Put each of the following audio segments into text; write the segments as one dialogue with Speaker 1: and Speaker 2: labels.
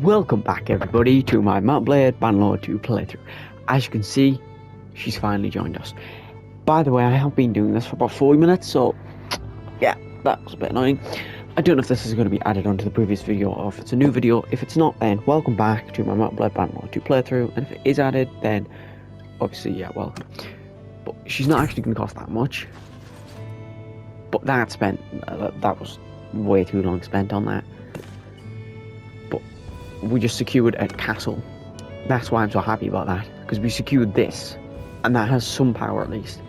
Speaker 1: Welcome back everybody to my Mount Blade Bannerlord 2 playthrough. As you can see, she's finally joined us. By the way, I have been doing this for about 40 minutes, so yeah, that was a bit annoying. I don't know if this is going to be added onto the previous video or if it's a new video. If it's not, then welcome back to my Mount Blade Bannerlord 2 playthrough, and if it is added, then obviously, yeah, welcome. But she's not actually going to cost that much. But that was way too long spent on that. We just secured a castle. That's why I'm so happy about that, because we secured this, and that has some power at least.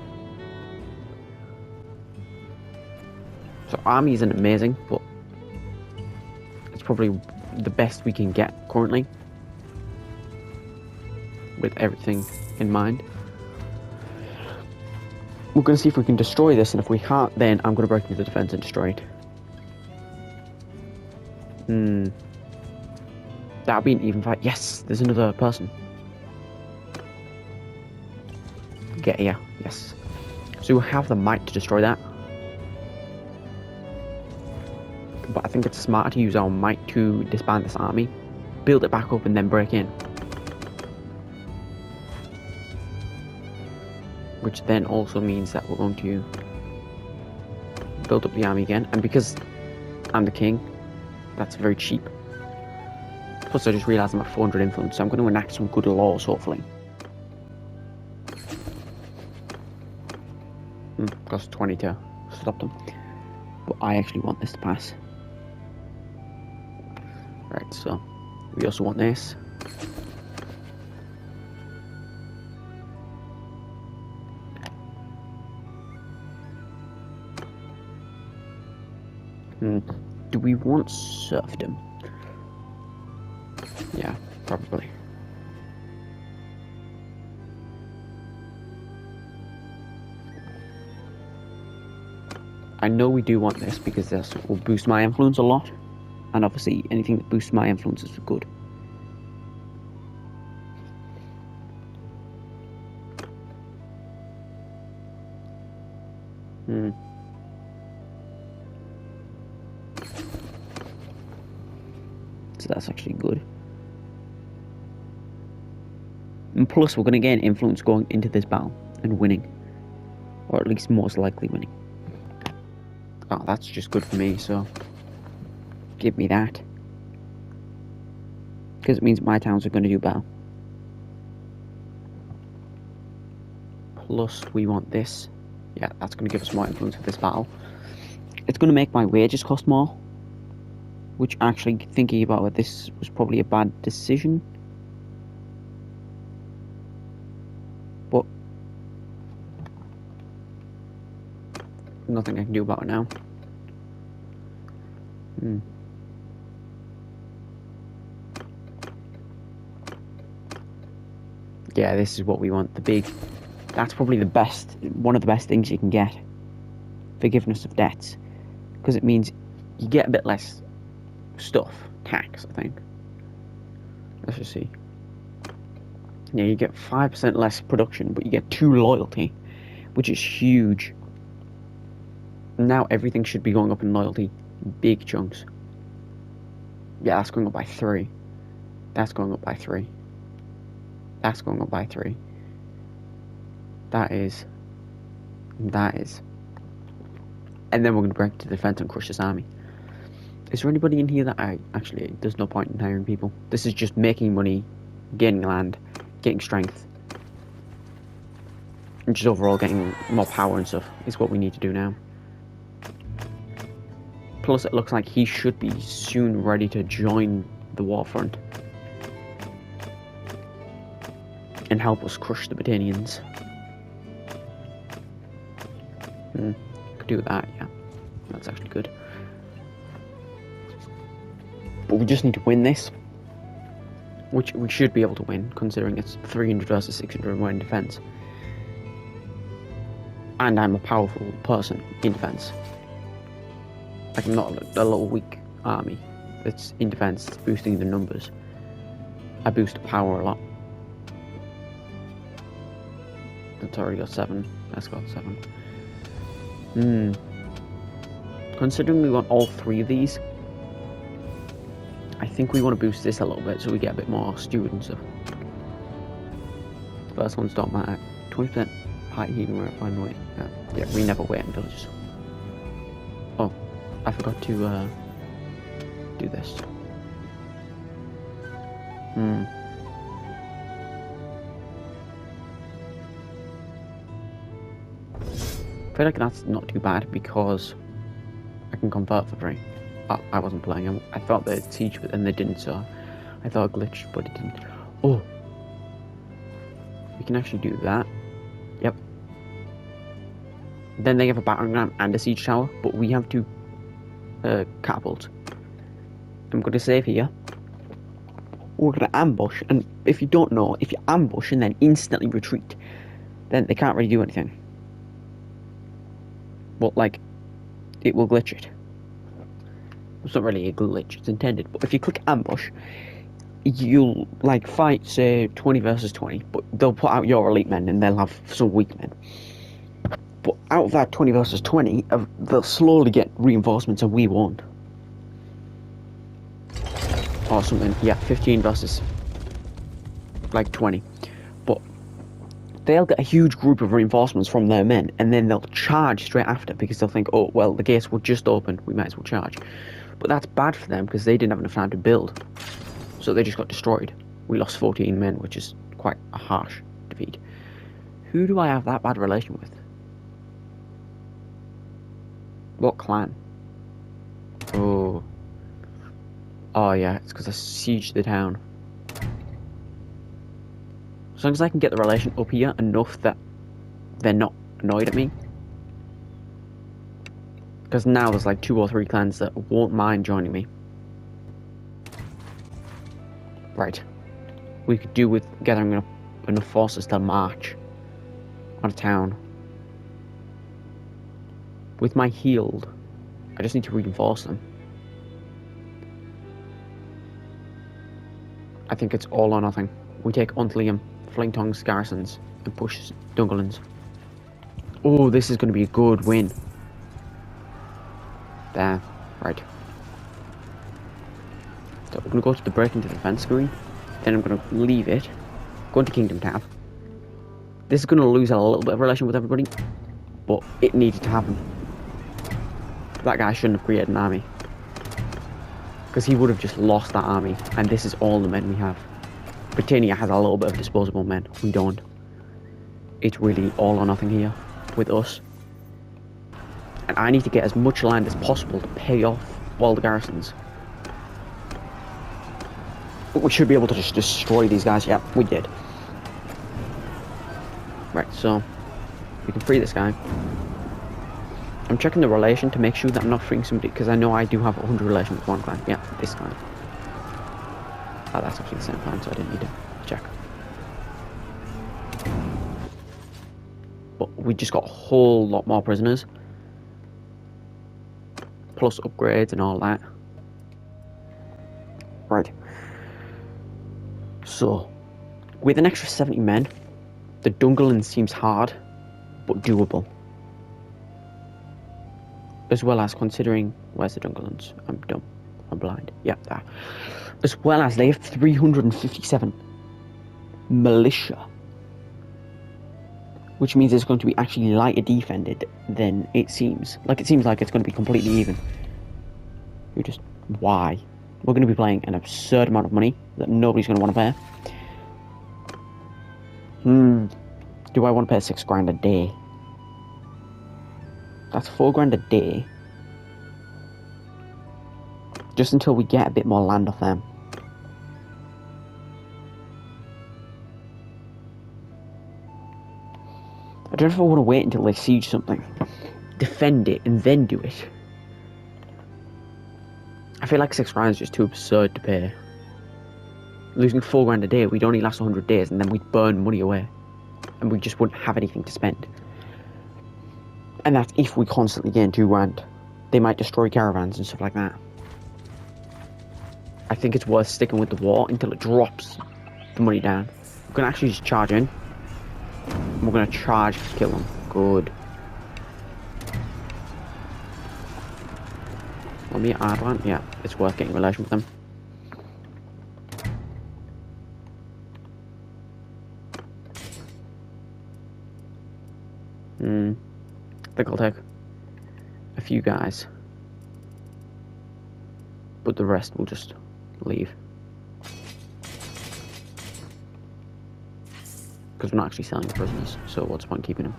Speaker 1: So army isn't amazing, but it's probably the best we can get currently, with everything in mind. We're going to see if we can destroy this, and if we can't, then I'm going to break into the defense and destroy it. That'll be an even fight. Yes, there's another person. Get here. Yes. So we'll have the might to destroy that. But I think it's smarter to use our might to disband this army, build it back up, and then break in. Which then also means that we're going to build up the army again. And because I'm the king, that's very cheap. Plus, I just realised I'm at 400 influence, so I'm going to enact some good laws, hopefully. Cost 20 to stop them. But I actually want this to pass. Right, so we also want this. Do we want serfdom? Yeah, probably. I know we do want this because this will boost my influence a lot, and obviously anything that boosts my influence is good. So that's actually good. And plus, we're going to gain influence going into this battle and winning. Or at least most likely winning. Oh, that's just good for me, so give me that. Because it means my towns are going to do better. Plus, we want this. Yeah, that's going to give us more influence for this battle. It's going to make my wages cost more. Which, actually, thinking about it, this was probably a bad decision. But nothing I can do about it now. Yeah, this is what we want. The big... That's probably the best... One of the best things you can get. Forgiveness of debts. Because it means you get a bit less stuff. Tax, I think. Let's just see. Yeah, you get 5% less production, but you get 2 loyalty, which is huge. Now everything should be going up in loyalty, big chunks. Yeah, that's going up by 3. That's going up by 3. That's going up by 3. That is. And then we're going to break to defense and crush this army. Is there anybody in here that actually, there's no point in hiring people. This is just making money, gaining land, getting strength, and just overall getting more power and stuff is what we need to do now. Plus, it looks like he should be soon ready to join the war front and help us crush the Britannians. Could do that, yeah. That's actually good. But we just need to win this, which we should be able to win, considering it's 300 versus 600 we're in defense. And I'm a powerful person in defense. Like, I'm not a little weak army. It's in defense, it's boosting the numbers. I boost power a lot. That's already got 7. That's got 7. Considering we want all 3 of these, I think we want to boost this a little bit so we get a bit more students. So first ones don't matter. 20% party heating rate, by the way. Yeah, we never wait in villages. Oh, I forgot to do this. I feel like that's not too bad because I can convert for free. I wasn't playing. I thought they'd teach, but then they didn't, so I thought it glitched, but it didn't. Oh! We can actually do that. Yep. Then they have a battering ram and a siege tower, but we have two catapults. I'm going to save here. We're going to ambush, and if you don't know, if you ambush and then instantly retreat, then they can't really do anything. But, like, it will glitch it. It's not really a glitch, it's intended, but if you click ambush, you'll, like, fight, say, 20 versus 20, but they'll put out your elite men and they'll have some weak men. But out of that 20 versus 20, they'll slowly get reinforcements and we won't. Or something, yeah, 15 versus, like, 20. But they'll get a huge group of reinforcements from their men, and then they'll charge straight after, because they'll think, oh, well, the gates were just opened, we might as well charge. But that's bad for them, because they didn't have enough time to build. So they just got destroyed. We lost 14 men, which is quite a harsh defeat. Who do I have that bad relation with? What clan? Oh. Oh, yeah, it's because I sieged the town. As long as I can get the relation up here enough that they're not annoyed at me. Because now there's like 2 or 3 clans that won't mind joining me. Right. We could do with gathering enough forces to march on a town. With my healed, I just need to reinforce them. I think it's all or nothing. We take Ontlium, Flintong's garrisons, and push Dungalins. Oh, this is going to be a good win. There, right. So we're going to go to the break into the defense screen. Then I'm going to leave it. Go into Kingdom tab. This is going to lose a little bit of relation with everybody, but it needed to happen. That guy shouldn't have created an army, because he would have just lost that army, and this is all the men we have. Britannia has a little bit of disposable men. We don't. It's really all or nothing here with us. And I need to get as much land as possible to pay off all the garrisons. But we should be able to just destroy these guys. Yeah, we did. Right, so we can free this guy. I'm checking the relation to make sure that I'm not freeing somebody, because I know I do have 100 relation with one clan. Yeah, this clan. Oh, that's actually the same clan, so I didn't need to check. But we just got a whole lot more prisoners. Plus upgrades and all that. Right. So, with an extra 70 men, the Dungalin seems hard, but doable. As well as considering, where's the Dungalins? I'm dumb. I'm blind. Yep, there. As well as they have 357 militia. Which means it's going to be actually lighter defended than it seems. Like, it seems like it's going to be completely even. You just, why? We're going to be playing an absurd amount of money that nobody's going to want to pay. Do I want to pay 6 grand a day? That's 4 grand a day. Just until we get a bit more land off them. I don't know if I want to wait until they siege something, defend it, and then do it. I feel like 6 grand is just too absurd to pay. Losing 4 grand a day, we'd only last 100 days, and then we'd burn money away. And we just wouldn't have anything to spend. And that's if we constantly gain 2 grand. They might destroy caravans and stuff like that. I think it's worth sticking with the war until it drops the money down. We're going to actually just charge in. And we're going to charge to kill them. Good. Let me add one. Yeah, it's worth getting relation with them. I think I'll take a few guys, but the rest will just leave. Because we're not actually selling the prisoners, so what's the point keeping them?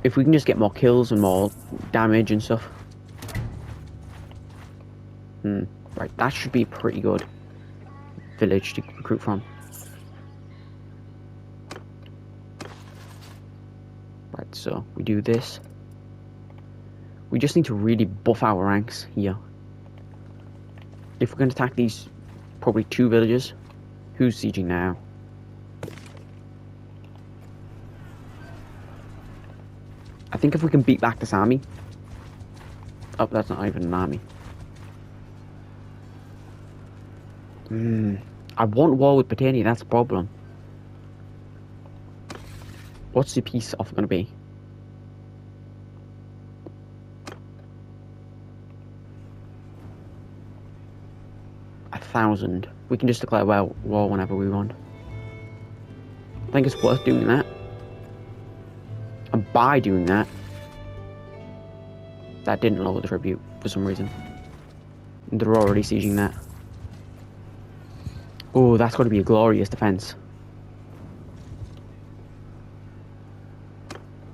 Speaker 1: If we can just get more kills and more damage and stuff. Right, that should be a pretty good village to recruit from. Right, so we do this. We just need to really buff our ranks here. If we're going to attack these probably 2 villages, who's sieging now? I think if we can beat back this army... Oh, that's not even an army. I want war with Britannia, that's the problem. What's the peace offer going to be? $1,000. We can just declare war whenever we want. I think it's worth doing that. And by doing that, that didn't lower the tribute for some reason. They're already sieging that. Oh, that's going to be a glorious defense.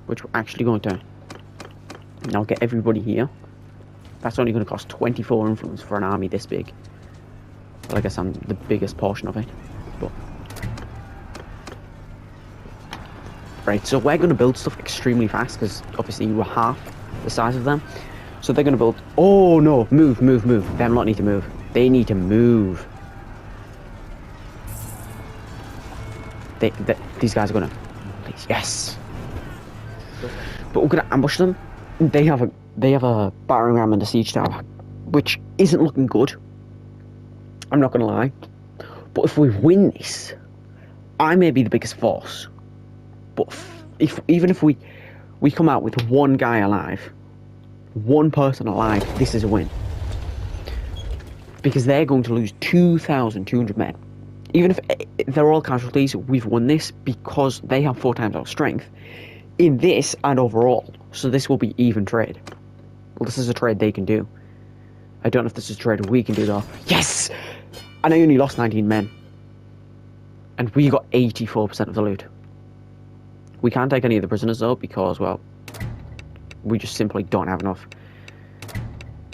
Speaker 1: Which we're actually going to now get everybody here. That's only going to cost 24 influence for an army this big. Well, I guess I'm the biggest portion of it. But right, so we're going to build stuff extremely fast because obviously we're half the size of them. So they're going to build... Oh no, move. Them lot need to move. They need to move. These guys are going to... Please, yes. But we're going to ambush them. They have a battering ram and a siege tower, which isn't looking good. I'm not going to lie. But if we win this, I may be the biggest force. But even if we come out with one guy alive, one person alive, this is a win. Because they're going to lose 2,200 men. Even if they're all casualties, we've won this because they have 4 times our strength in this and overall. So this will be even trade. Well, this is a trade they can do. I don't know if this is a trade we can do though. Yes! And I only lost 19 men. And we got 84% of the loot. We can't take any of the prisoners though because, well, we just simply don't have enough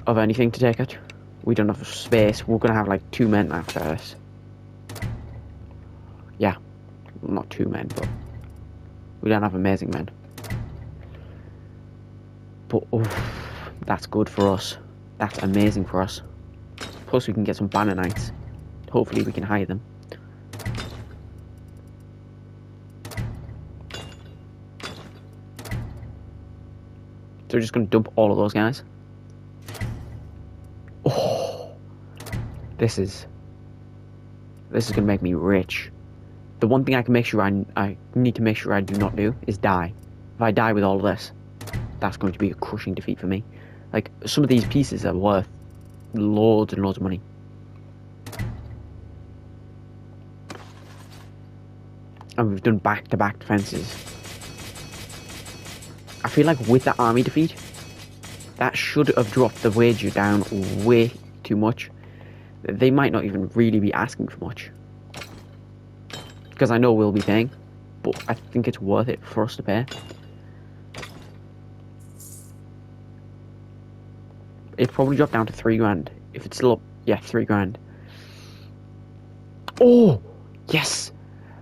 Speaker 1: of anything to take it. We don't have space. We're going to have like 2 men after this. Yeah, not 2 men, but we don't have amazing men. But that's good for us. That's amazing for us. Plus we can get some banner knights. Hopefully we can hire them. So we're just going to dump all of those guys. Oh, this is going to make me rich. The one thing I can make sure I need to make sure I do not do is die. If I die with all of this, that's going to be a crushing defeat for me. Like, some of these pieces are worth loads and loads of money. And we've done back-to-back defenses. I feel like with that army defeat, that should have dropped the wager down way too much. They might not even really be asking for much. Because I know we'll be paying, but I think it's worth it for us to pay. It probably dropped down to 3 grand. If it's still up, yeah, 3 grand. Oh, yes!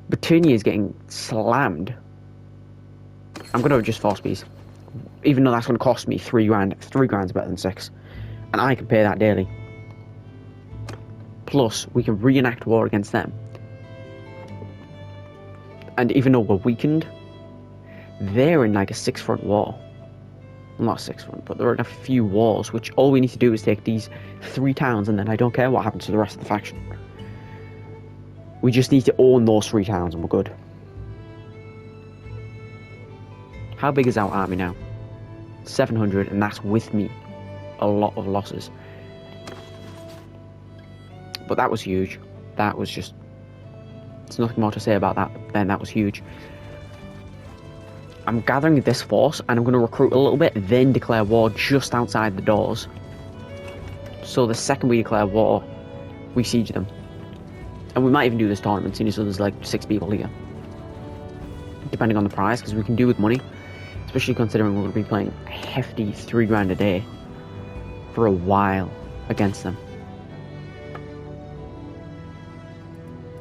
Speaker 1: Britannia is getting slammed. I'm going to adjust force peace. Even though that's going to cost me 3 grand. 3 grand's better than 6. And I can pay that daily. Plus, we can reenact war against them. And even though we're weakened, they're in like a 6-front war. Well, not a 6-front, but they're in a few wars, which all we need to do is take these 3 towns, and then I don't care what happens to the rest of the faction. We just need to own those 3 towns, and we're good. How big is our army now? 700, and that's with me. A lot of losses. But that was huge. That was just... There's nothing more to say about that, but then that was huge. I'm gathering this force and I'm going to recruit a little bit, then declare war just outside the doors. So the second we declare war, we siege them. And we might even do this tournament, seeing as though there's like 6 people here. Depending on the price, because we can do with money. Especially considering we're going to be playing a hefty 3 grand a day for a while against them.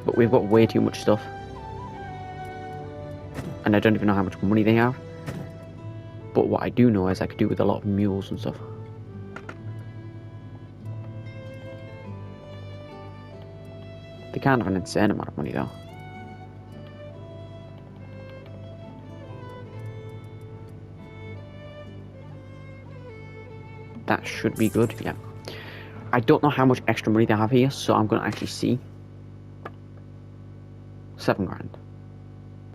Speaker 1: But we've got way too much stuff. And I don't even know how much money they have. But what I do know is I could do with a lot of mules and stuff. They can't have an insane amount of money though. That should be good, yeah. I don't know how much extra money they have here, so I'm going to actually see. 7 grand.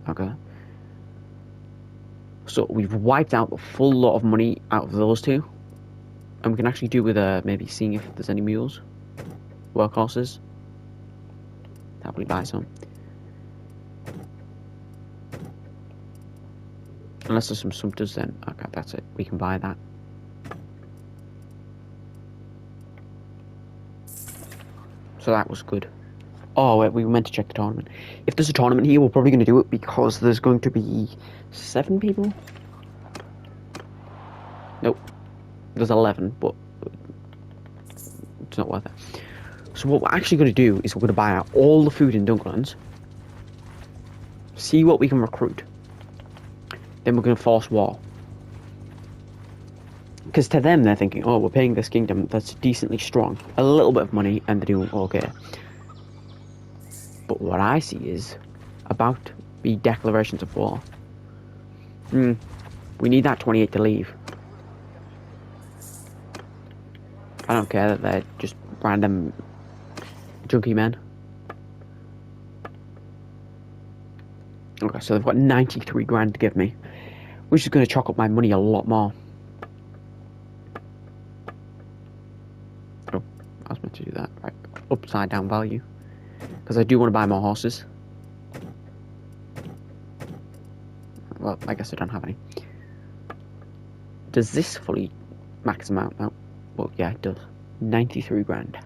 Speaker 1: Okay. So we've wiped out a full lot of money out of those two. And we can actually do with maybe seeing if there's any mules. Workhorses. Probably buy some. Unless there's some sumpters, then okay, that's it. We can buy that. So that was good. Oh, wait, we were meant to check the tournament. If there's a tournament here, we're probably going to do it because there's going to be 7 people. Nope. There's 11, but it's not worth it. So what we're actually going to do is we're going to buy out all the food in Dunkerlands. See what we can recruit. Then we're going to force war. Because to them, they're thinking, oh, we're paying this kingdom that's decently strong. A little bit of money, and they're doing okay. But what I see is about to be declarations of war. We need that 28 to leave. I don't care that they're just random junkie men. Okay, so they've got 93 grand to give me, which is going to chalk up my money a lot more. Oh, I was meant to do that. Right, upside down value. Because I do want to buy more horses. Well, I guess I don't have any. Does this fully max them out? No. Well, yeah, it does. 93 grand.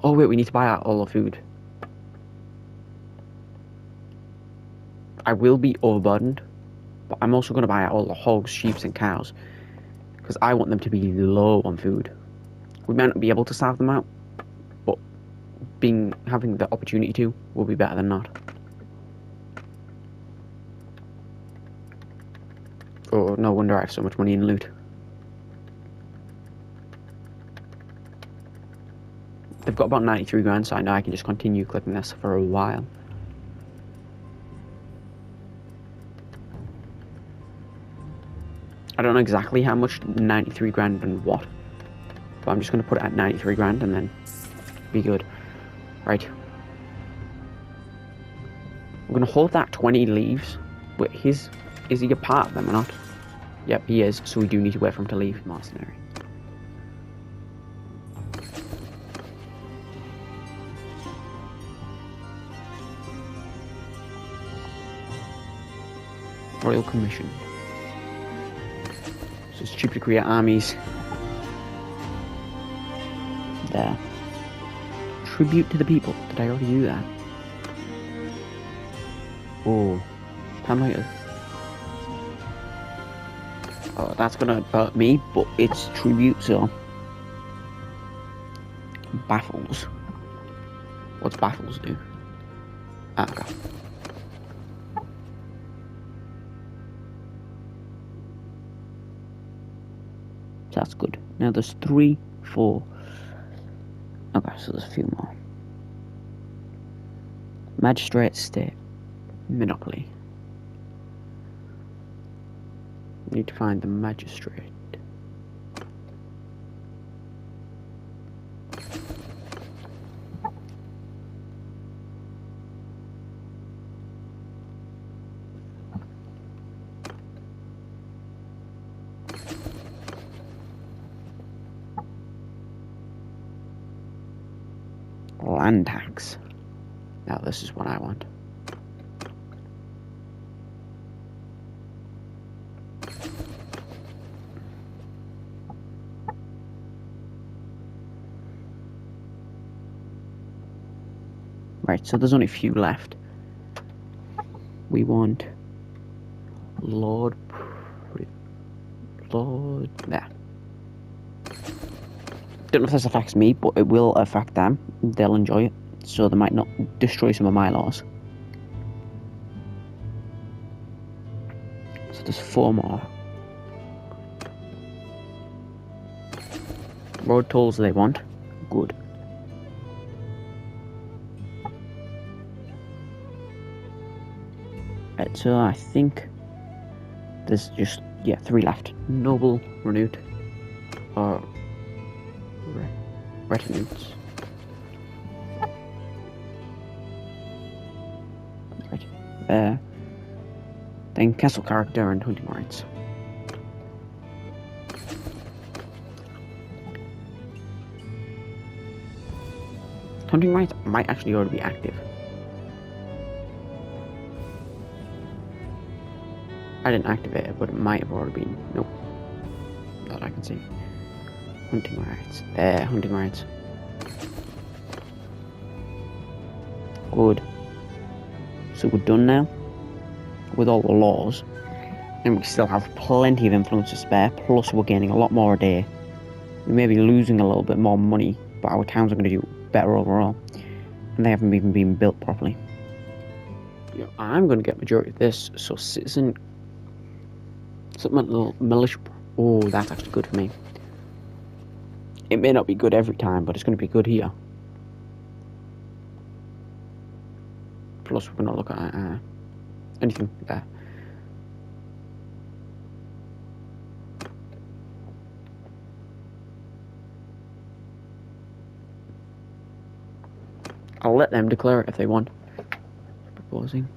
Speaker 1: Oh, wait, we need to buy out all the food. I will be overburdened, but I'm also going to buy out all the hogs, sheep, and cows. Because I want them to be low on food. We might not be able to starve them out, but having the opportunity to will be better than not. Oh, no wonder I have so much money in loot. They've got about 93 grand, so I know I can just continue clicking this for a while. I don't know exactly how much 93 grand and what, but I'm just going to put it at 93 grand and then be good. Right. I'm going to hold that 20 leaves. Wait, is he a part of them or not? Yep, he is, so we do need to wait for him to leave mercenary. Royal Commission. So it's cheap to create armies. There. Tribute to the people. Did I already do that? Oh. Time later. Oh, that's gonna hurt me, but it's tribute, so. Baffles. What's baffles do? Ah, okay. That's good. Now there's 3, 4. Okay, so there's a few more. Magistrate State. Monopoly. Need to find the magistrate. Land tax. Now this is what I want. Right, so there's only a few left. We want Lord there. Don't know if this affects me, but it will affect them. They'll enjoy it, so they might not destroy some of my laws. So there's 4 more. Road tolls they want. Good. Right, so I think there's just, 3 left. Noble, renewed, or retinutes. Right. Then castle character and hunting rights. Hunting rights might actually already be active. I didn't activate it, but it might have already been. Nope. That I can see. Hunting rights. There, hunting rights. Good. So we're done now with all the laws, and we still have plenty of influence to spare, plus we're gaining a lot more a day. We may be losing a little bit more money, but our towns are going to do better overall, and they haven't even been built properly. I'm going to get majority of this, so citizen supplemental militia. Oh, that's actually good for me. It may not be good every time, but it's going to be good here. Plus, we're going to look at anything there. I'll let them declare it if they want. Proposing.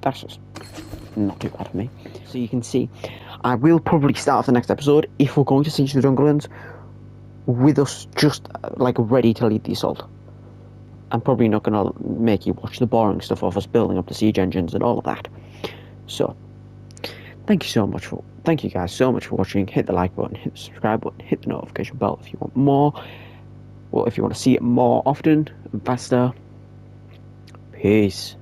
Speaker 1: That's just not too bad for me. So you can see, I will probably start off the next episode, if we're going to siege the Junglelands, with us just like ready to lead the assault. I'm probably not going to make you watch the boring stuff of us building up the siege engines and all of that. So, thank you guys so much for watching. Hit the like button, hit the subscribe button, hit the notification bell if you want more, or if you want to see it more often and faster. Peace.